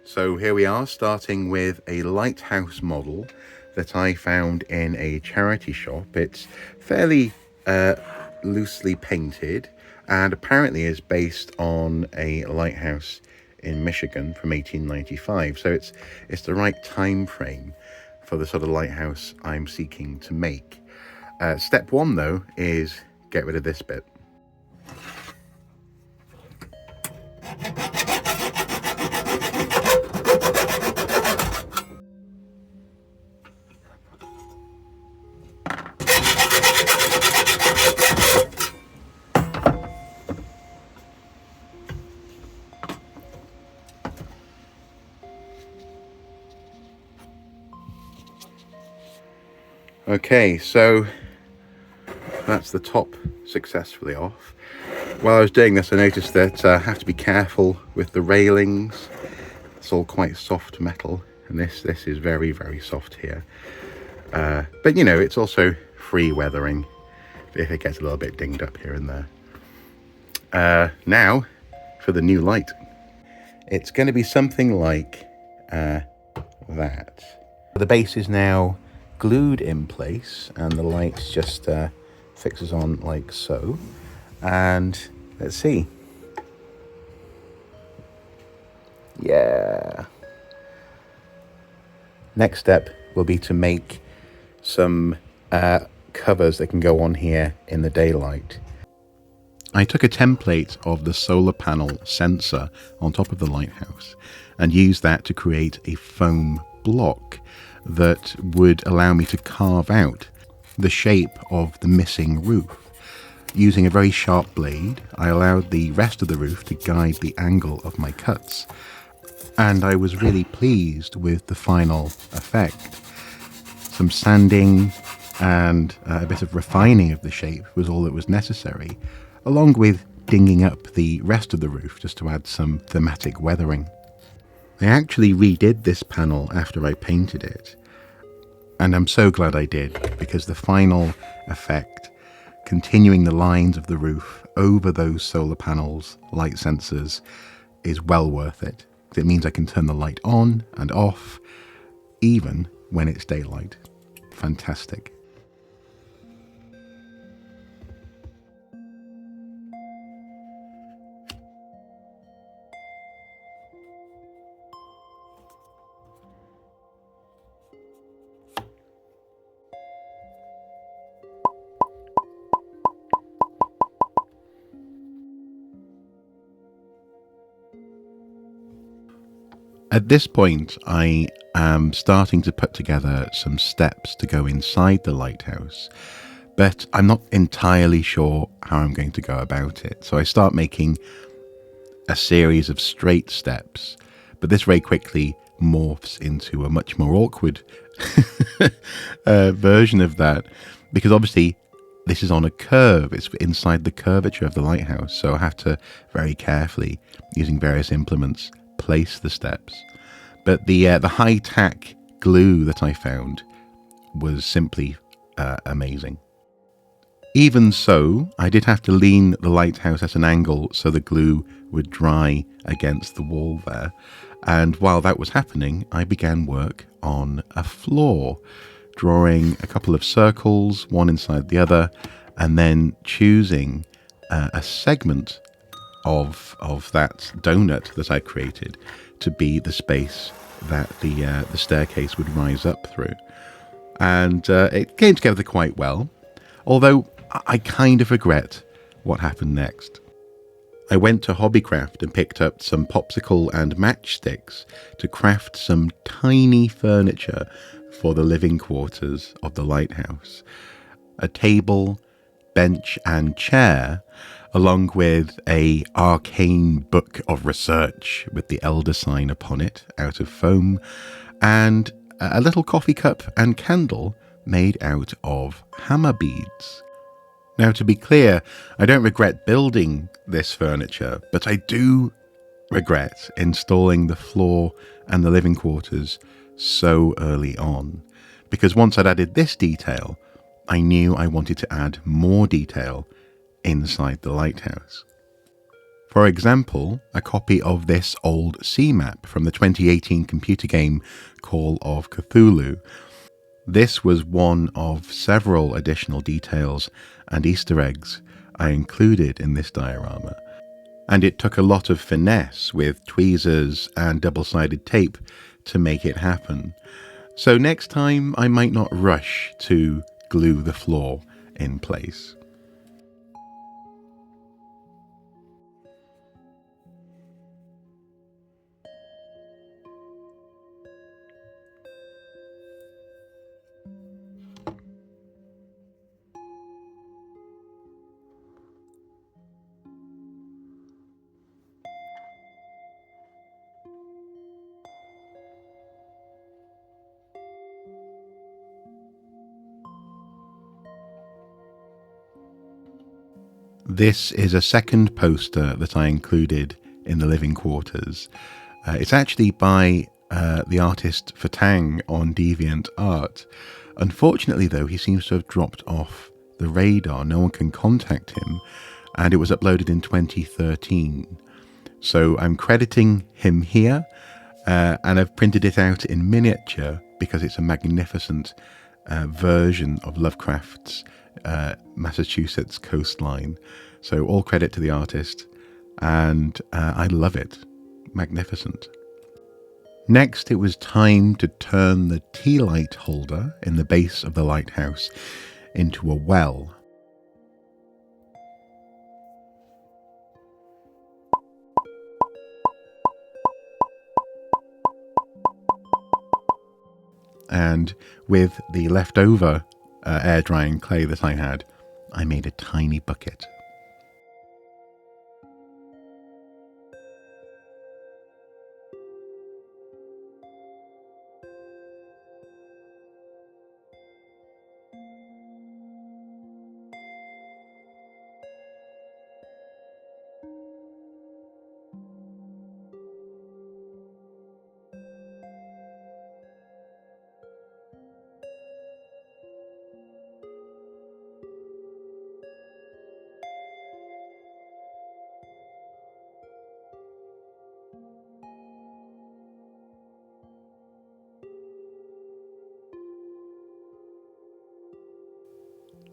So here we are, starting with a lighthouse model that I found in a charity shop. It's fairly loosely painted and apparently is based on a lighthouse in Michigan from 1895. So it's the right time frame for the sort of lighthouse I'm seeking to make. Step one, though, is get rid of this bit. Okay, so that's the top successfully off. While I was doing this, I noticed that I have to be careful with the railings. It's all quite soft metal, and this is very, very soft here. But you know, it's also free weathering if it gets a little bit dinged up here and there. Now, for the new light. It's going to be something like that. The base is now glued in place, and the light just fixes on like so. And let's see. Yeah. Next step will be to make some covers that can go on here in the daylight. I took a template of the solar panel sensor on top of the lighthouse and used that to create a foam block that would allow me to carve out the shape of the missing roof. Using a very sharp blade, I allowed the rest of the roof to guide the angle of my cuts, and I was really pleased with the final effect. Some sanding and a bit of refining of the shape was all that was necessary, along with dinging up the rest of the roof just to add some thematic weathering. I actually redid this panel after I painted it, and I'm so glad I did, because the final effect, continuing the lines of the roof over those solar panels, light sensors, is well worth it. It means I can turn the light on and off, even when it's daylight. Fantastic. At this point, I am starting to put together some steps to go inside the lighthouse, but I'm not entirely sure how I'm going to go about it. So I start making a series of straight steps, but this very quickly morphs into a much more awkward version of that, because obviously this is on a curve. It's inside the curvature of the lighthouse, so I have to very carefully, using various implements, place the steps. But the high-tack glue that I found was simply amazing. Even so, I did have to lean the lighthouse at an angle so the glue would dry against the wall there. And while that was happening, I began work on a floor, drawing a couple of circles, one inside the other, and then choosing a segment of that donut that I created to be the space that the staircase would rise up through. And it came together quite well, although I kind of regret what happened next. I went to Hobbycraft and picked up some popsicle and matchsticks to craft some tiny furniture for the living quarters of the lighthouse. A table, bench and chair, along with a arcane book of research with the elder sign upon it out of foam, and a little coffee cup and candle made out of hammer beads. Now, to be clear, I don't regret building this furniture, but I do regret installing the floor and the living quarters so early on, because once I'd added this detail, I knew I wanted to add more detail inside the lighthouse. For example, a copy of this old sea map from the 2018 computer game Call of Cthulhu. This was one of several additional details and Easter eggs I included in this diorama, and it took a lot of finesse with tweezers and double-sided tape to make it happen. So next time I might not rush to glue the floor in place. This is a second poster that I included in the living quarters. It's actually by the artist Fatang on DeviantArt. Unfortunately, though, he seems to have dropped off the radar. No one can contact him, and it was uploaded in 2013. So I'm crediting him here, and I've printed it out in miniature because it's a magnificent version of Lovecraft's Massachusetts coastline. So all credit to the artist, and I love it. Magnificent. Next, it was time to turn the tea light holder in the base of the lighthouse into a well. And with the leftover air drying clay that I had, I made a tiny bucket.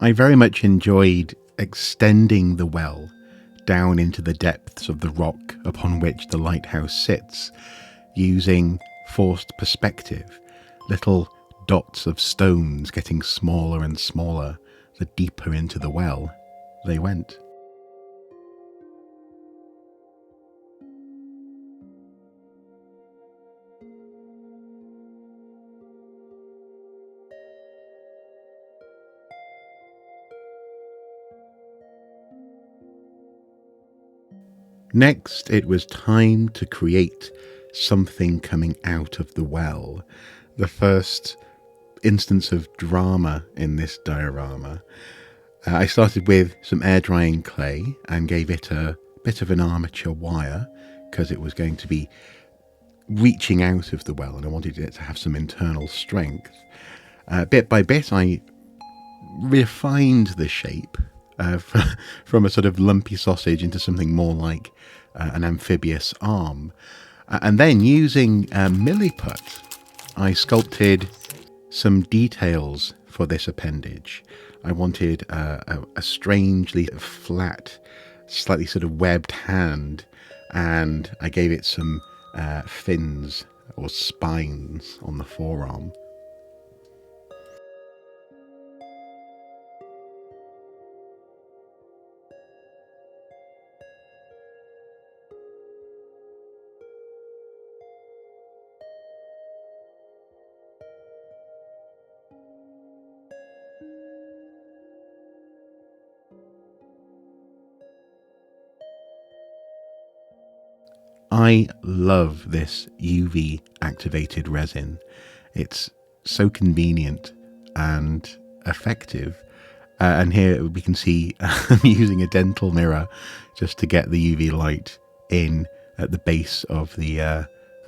I very much enjoyed extending the well down into the depths of the rock upon which the lighthouse sits, using forced perspective, little dots of stones getting smaller and smaller the deeper into the well they went. Next, it was time to create something coming out of the well. The first instance of drama in this diorama. I started with some air drying clay and gave it a bit of an armature wire because it was going to be reaching out of the well and I wanted it to have some internal strength. Bit by bit, I refined the shape from a sort of lumpy sausage into something more like an amphibious arm. And then using milliput, I sculpted some details for this appendage. I wanted a strangely flat, slightly sort of webbed hand, and I gave it some fins or spines on the forearm. I love this UV activated resin. It's so convenient and effective. And here we can see I'm using a dental mirror just to get the UV light in at the base of the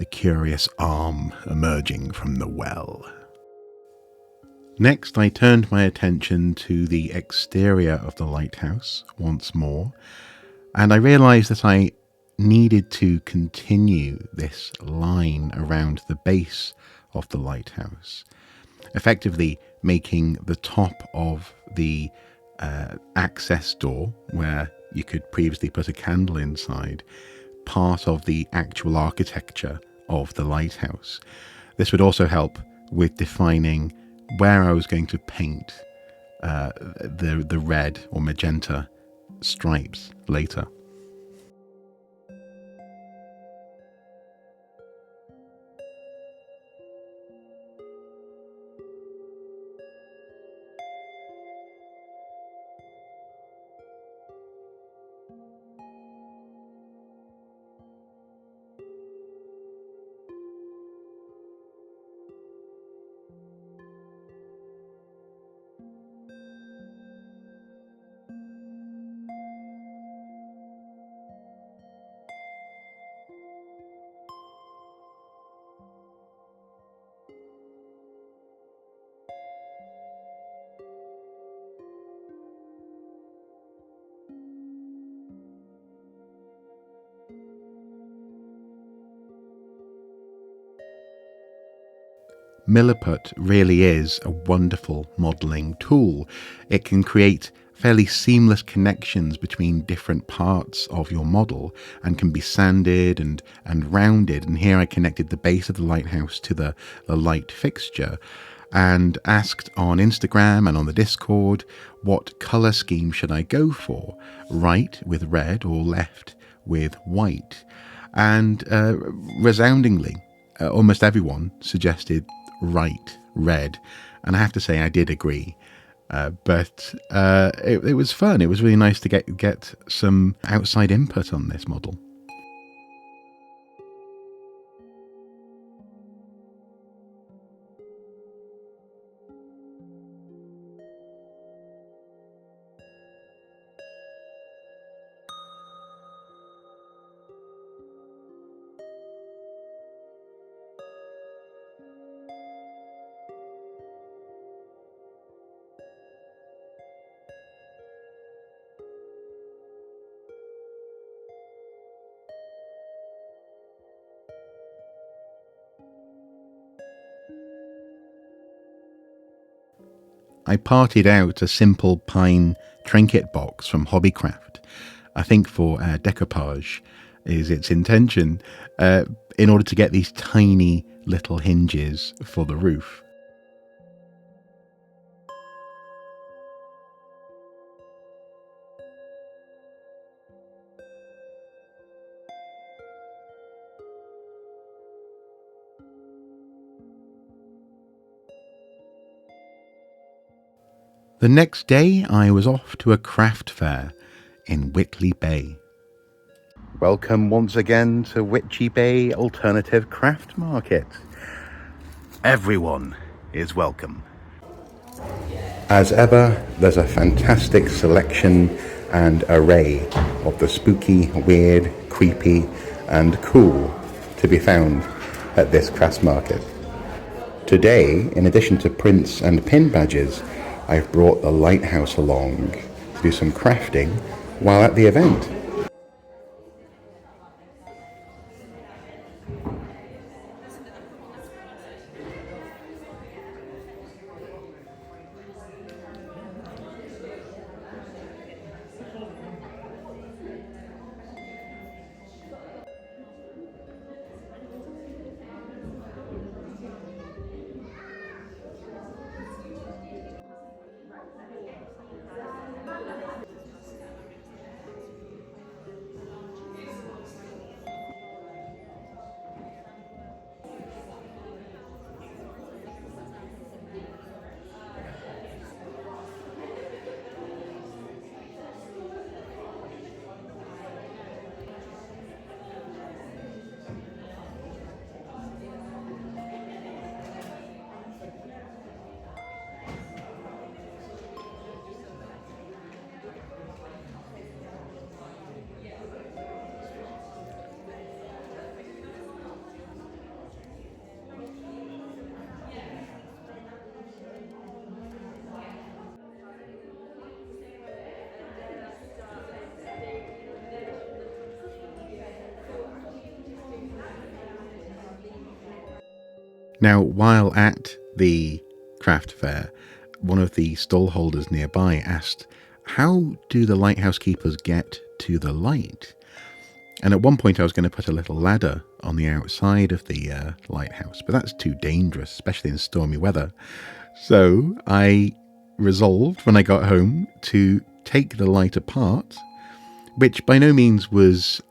curious arm emerging from the well. Next, I turned my attention to the exterior of the lighthouse once more, and I realised that I needed to continue this line around the base of the lighthouse, effectively making the top of the access door, where you could previously put a candle inside, part of the actual architecture of the lighthouse. This would also help with defining where I was going to paint the red or magenta stripes later. Milliput really is a wonderful modelling tool. It can create fairly seamless connections between different parts of your model and can be sanded and rounded. And here I connected the base of the lighthouse to the light fixture and asked on Instagram and on the Discord, what colour scheme should I go for? Right with red or left with white? And resoundingly, almost everyone suggested right red, and I have to say I did agree, but it was fun. It was really nice to get some outside input on this model. I parted out a simple pine trinket box from Hobbycraft, I think for decoupage is its intention, in order to get these tiny little hinges for the roof. The next day I was off to a craft fair in Whitley Bay. Welcome once again to Whitley Bay Alternative Craft Market. Everyone is welcome. As ever, there's a fantastic selection and array of the spooky, weird, creepy and cool to be found at this craft market. Today, in addition to prints and pin badges, I've brought the Lighthouse along to do some crafting while at the event. Now, while at the craft fair, one of the stall holders nearby asked, how do the lighthouse keepers get to the light? And at one point I was going to put a little ladder on the outside of the lighthouse, but that's too dangerous, especially in stormy weather. So I resolved when I got home to take the light apart, which by no means was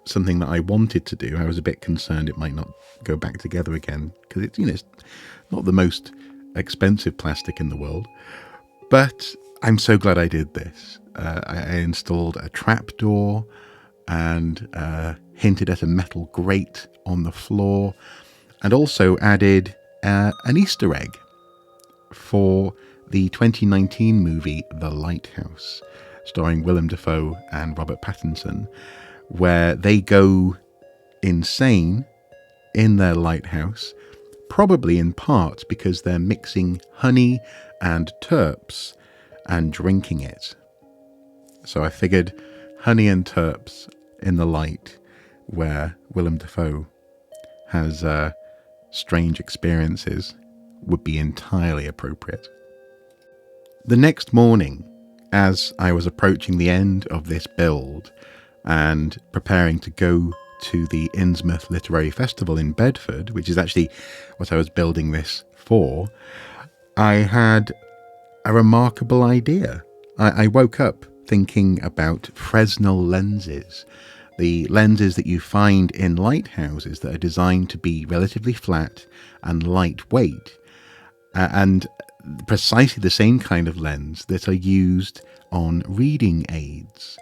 something that I wanted to do. I was a bit concerned it might not go back together again, because it's not the most expensive plastic in the world. But I'm so glad I did this. I installed a trapdoor and hinted at a metal grate on the floor, and also added an Easter egg for the 2019 movie The Lighthouse, starring Willem Dafoe and Robert Pattinson, where they go insane in their lighthouse, probably in part because they're mixing honey and terps and drinking it. So I figured honey and terps in the light, where Willem Dafoe has strange experiences, would be entirely appropriate. The next morning, as I was approaching the end of this build and preparing to go to the Innsmouth Literary Festival in Bedford, which is actually what I was building this for, I had a remarkable idea. I woke up thinking about Fresnel lenses, the lenses that you find in lighthouses that are designed to be relatively flat and lightweight, and precisely the same kind of lens that are used on reading aids.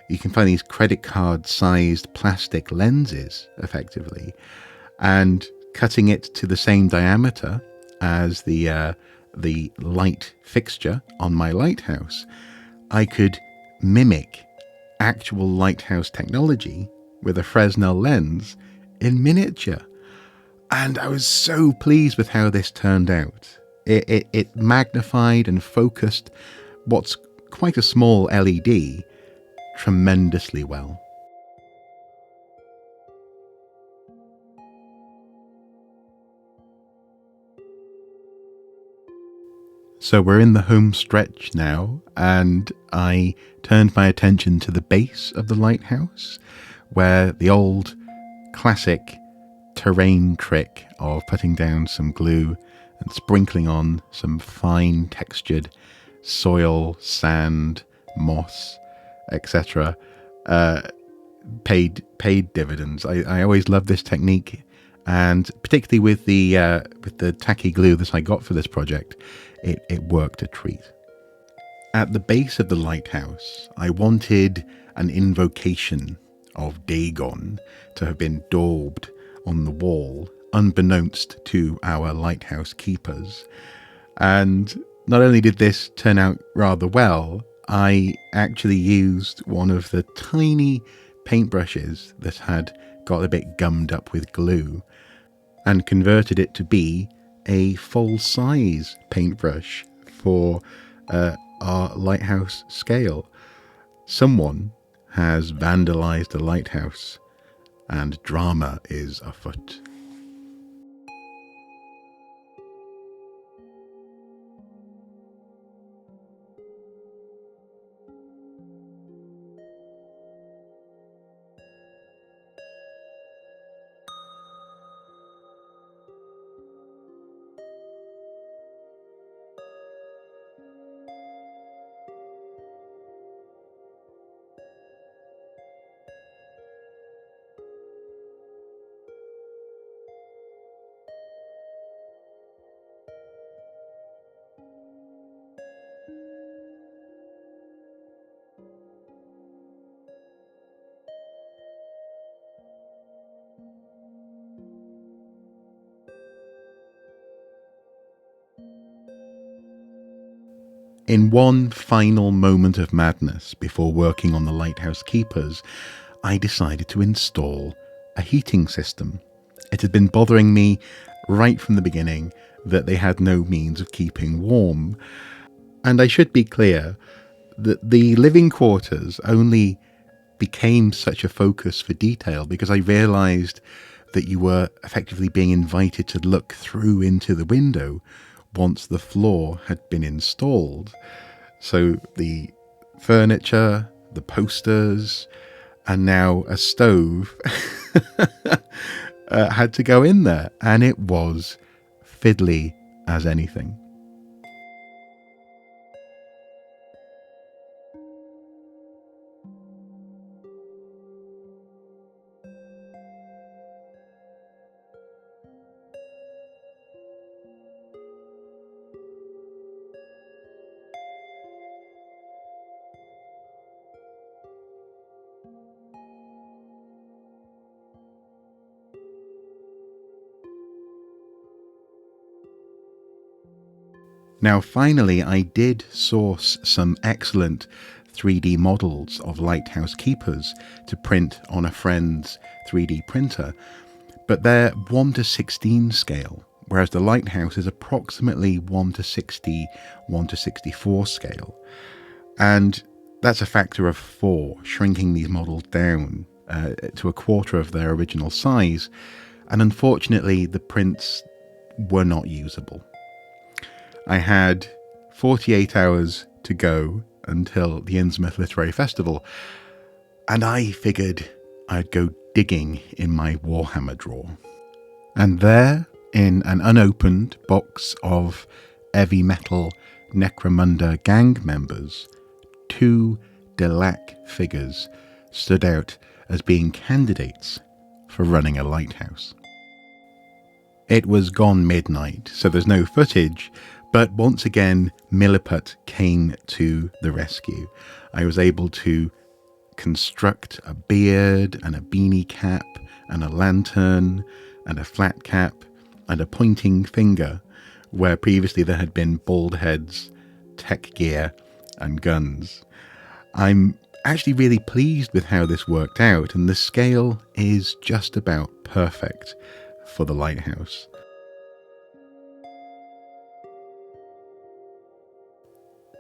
You can find these credit card sized plastic lenses effectively, and cutting it to the same diameter as the light fixture on my lighthouse, I could mimic actual lighthouse technology with a Fresnel lens in miniature. And I was so pleased with how this turned out. It magnified and focused what's quite a small LED tremendously well. So we're in the home stretch now, and I turned my attention to the base of the lighthouse, where the old classic terrain trick of putting down some glue and sprinkling on some fine textured soil, sand, moss, etc. Paid dividends. I always loved this technique, and particularly with the tacky glue that I got for this project, it worked a treat. At the base of the lighthouse, I wanted an invocation of Dagon to have been daubed on the wall, unbeknownst to our lighthouse keepers. And not only did this turn out rather well, I actually used one of the tiny paintbrushes that had got a bit gummed up with glue and converted it to be a full-size paintbrush for our lighthouse scale. Someone has vandalized a lighthouse, and drama is afoot. In one final moment of madness before working on the lighthouse keepers, I decided to install a heating system. It had been bothering me right from the beginning that they had no means of keeping warm. And I should be clear that the living quarters only became such a focus for detail because I realised that you were effectively being invited to look through into the window once the floor had been installed. So the furniture, the posters, and now a stove had to go in there, and it was fiddly as anything. Now, finally, I did source some excellent 3D models of lighthouse keepers to print on a friend's 3D printer, but they're 1:16 scale, whereas the lighthouse is approximately 1:60, 1:64 scale. And that's a factor of 4, shrinking these models down to a quarter of their original size. And unfortunately, the prints were not usable. I had 48 hours to go until the Innsmouth Literary Festival, and I figured I'd go digging in my Warhammer drawer. And there, in an unopened box of heavy metal Necromunda gang members, 2 Delac figures stood out as being candidates for running a lighthouse. It was gone midnight, so there's no footage, but once again, Milliput came to the rescue. I was able to construct a beard and a beanie cap and a lantern and a flat cap and a pointing finger, where previously there had been bald heads, tech gear and guns. I'm actually really pleased with how this worked out, and the scale is just about perfect for the lighthouse.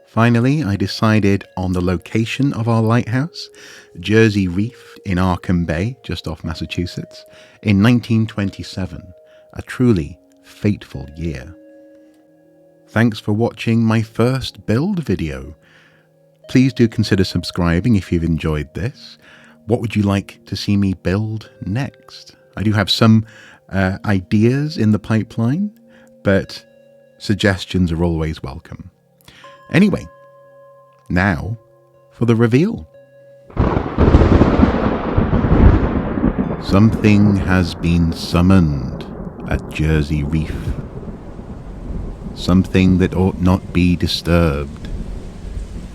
Finally, I decided on the location of our lighthouse, Jersey Reef in Arkham Bay, just off Massachusetts, in 1927, a truly fateful year. Thanks for watching my first build video. Please do consider subscribing if you've enjoyed this. What would you like to see me build next? I do have some ideas in the pipeline, but suggestions are always welcome. Anyway, now for the reveal. Something has been summoned at Jersey Reef. Something that ought not be disturbed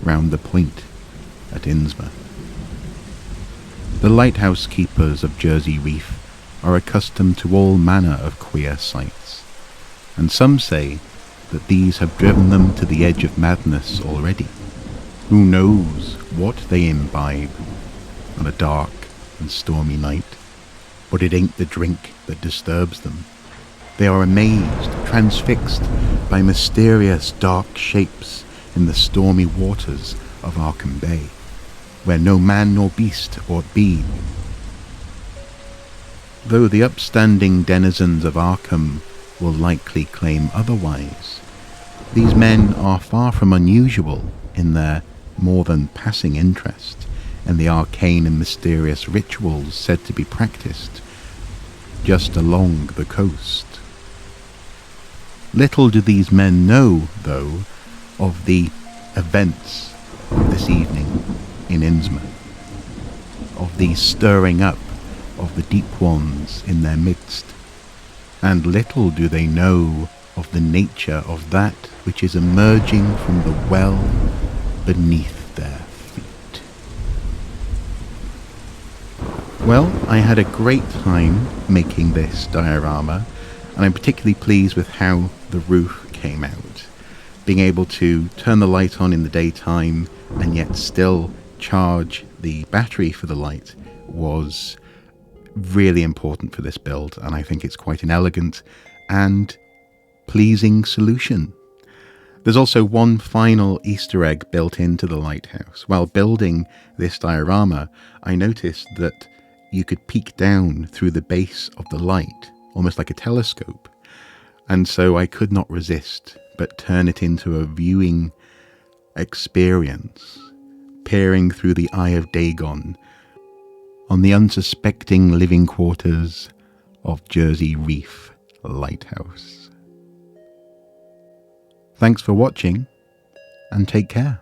round the point at Innsmouth. The lighthouse keepers of Jersey Reef are accustomed to all manner of queer sights, and some say that these have driven them to the edge of madness already. Who knows what they imbibe on a dark and stormy night, but it ain't the drink that disturbs them. They are amazed, transfixed by mysterious dark shapes in the stormy waters of Arkham Bay, where no man nor beast ought be. Though the upstanding denizens of Arkham will likely claim otherwise, these men are far from unusual in their more than passing interest in the arcane and mysterious rituals said to be practiced just along the coast. Little do these men know, though, of the events of this evening in Innsmouth, of the stirring up of the deep ones in their midst, and little do they know of the nature of that which is emerging from the well beneath their feet. Well, I had a great time making this diorama, and I'm particularly pleased with how the roof came out. Being able to turn the light on in the daytime and yet still charge the battery for the light was really important for this build, and I think it's quite an elegant and pleasing solution. There's also one final Easter egg built into the lighthouse. While building this diorama, I noticed that you could peek down through the base of the light, almost like a telescope. And so I could not resist but turn it into a viewing experience, peering through the eye of Dagon on the unsuspecting living quarters of Jersey Reef Lighthouse. Thanks for watching, and take care.